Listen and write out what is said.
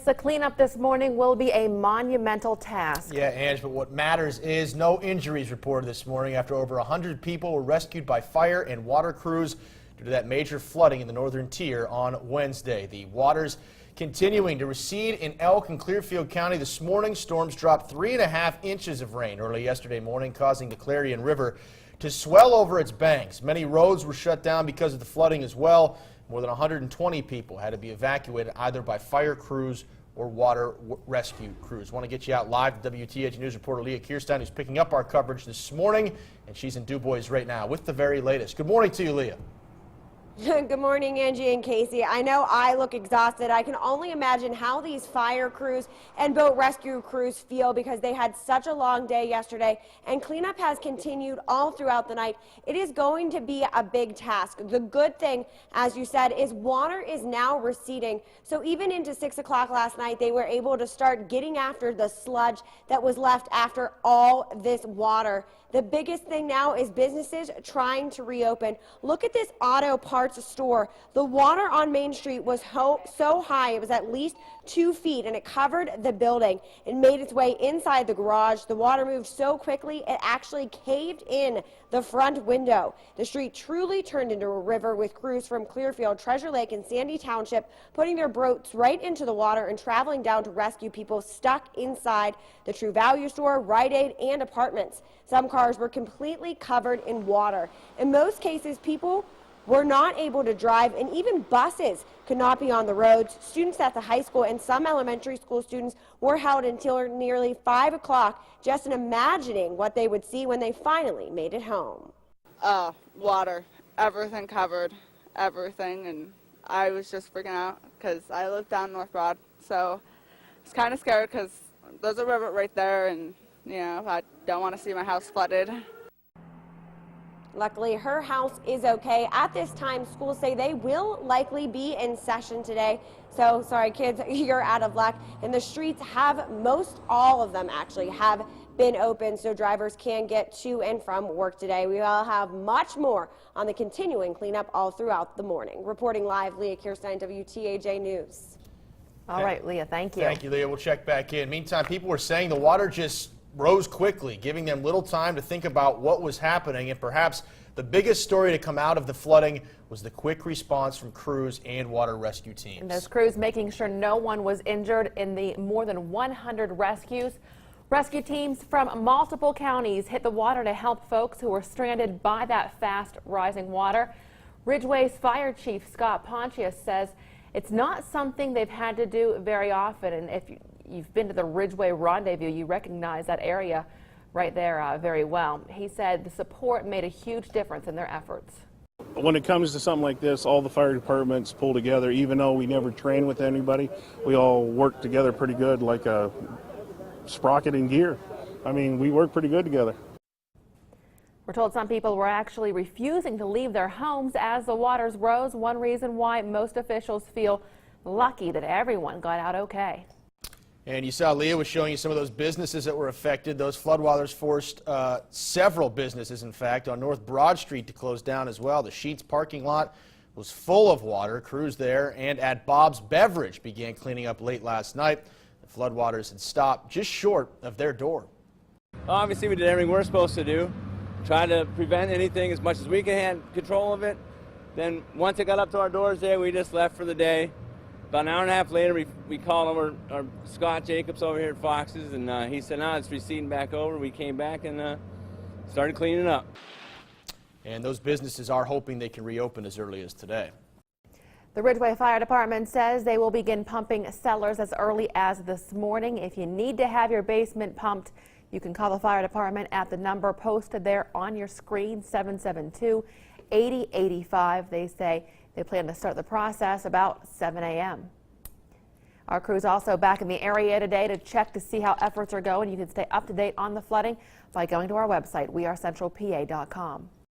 The cleanup this morning will be a monumental task. Yeah, Ange, but what matters is no injuries reported this morning after over 100 people were rescued by fire and water crews due to that major flooding in the northern tier on Wednesday. The waters continuing to recede in Elk and Clearfield County this morning. Storms dropped 3.5 inches of rain early yesterday morning, causing the Clarion River to swell over its banks. Many roads were shut down because of the flooding as well. More than 120 people had to be evacuated either by fire crews or water rescue crews. Want to get you out live to WTAJ News reporter Leah Kirstein, who's picking up our coverage this morning, and she's in Dubois right now with the very latest. Good morning to you, Leah. Good morning, Angie and Casey. I know I look exhausted. I can only imagine how these fire crews and boat rescue crews feel because they had such a long day yesterday and cleanup has continued all throughout the night. It is going to be a big task. The good thing, as you said, is water is now receding. So even into 6 o'clock last night, they were able to start getting after the sludge that was left after all this water. The biggest thing now is businesses trying to reopen. Look at this auto parts store. The water on Main Street was so high, it was at least 2 feet, and it covered the building. It made its way inside the garage. The water moved so quickly, it actually caved in the front window. The street truly turned into a river with crews from Clearfield, Treasure Lake, and Sandy Township putting their boats right into the water and traveling down to rescue people stuck inside the True Value store, Rite Aid, and apartments. Some cars were completely covered in water. In most cases, people were not able to drive, and even buses could not be on the roads. Students at the high school and some elementary school students were held until nearly 5 o'clock, just in imagining what they would see when they finally made it home. Water, everything covered, everything, and I was just freaking out because I live down North Broad, so I was kind of scared because there's a river right there, and you know, I don't want to see my house flooded. Luckily, her house is okay. At this time, schools say they will likely be in session today. So, sorry kids, you're out of luck. And the streets have, most all of them actually, have been open so drivers can get to and from work today. We will have much more on the continuing cleanup all throughout the morning. Reporting live, Leah Kirstein, WTAJ News. All right, Leah, thank you. Thank you, Leah. We'll check back in. Meantime, people were saying the water just rose quickly, giving them little time to think about what was happening. And perhaps the biggest story to come out of the flooding was the quick response from crews and water rescue teams. And those crews making sure no one was injured in the more than 100 rescues. Rescue teams from multiple counties hit the water to help folks who were stranded by that fast rising water. Ridgway's Fire Chief Scott Pontius says it's not something they've had to do very often, and if you've been to the Ridgway Rendezvous, you recognize that area right there very well. He said the support made a huge difference in their efforts. When it comes to something like this, all the fire departments pull together. Even though we never train with anybody, we all work together pretty good, like a sprocket and gear. I mean, we work pretty good together. We're told some people were actually refusing to leave their homes as the waters rose. One reason why most officials feel lucky that everyone got out okay. And you saw Leah was showing you some of those businesses that were affected. Those floodwaters forced several businesses, in fact, on North Broad Street to close down as well. The Sheetz parking lot was full of water. Crews there and at Bob's Beverage began cleaning up late last night. The floodwaters had stopped just short of their door. Obviously, we did everything we're supposed to do. Try to prevent anything as much as we can have control of it. Then once it got up to our doors there, we just left for the day. About an hour and a half later, we called over our Scott Jacobs over here at Fox's, and he said, no, it's receding back over. We came back and started cleaning up. And those businesses are hoping they can reopen as early as today. The Ridgway Fire Department says they will begin pumping cellars as early as this morning. If you need to have your basement pumped, you can call the fire department at the number posted there on your screen, 772-8085. They say they plan to start the process about 7 a.m. Our crew's also back in the area today to check to see how efforts are going. You can stay up to date on the flooding by going to our website, wearecentralpa.com.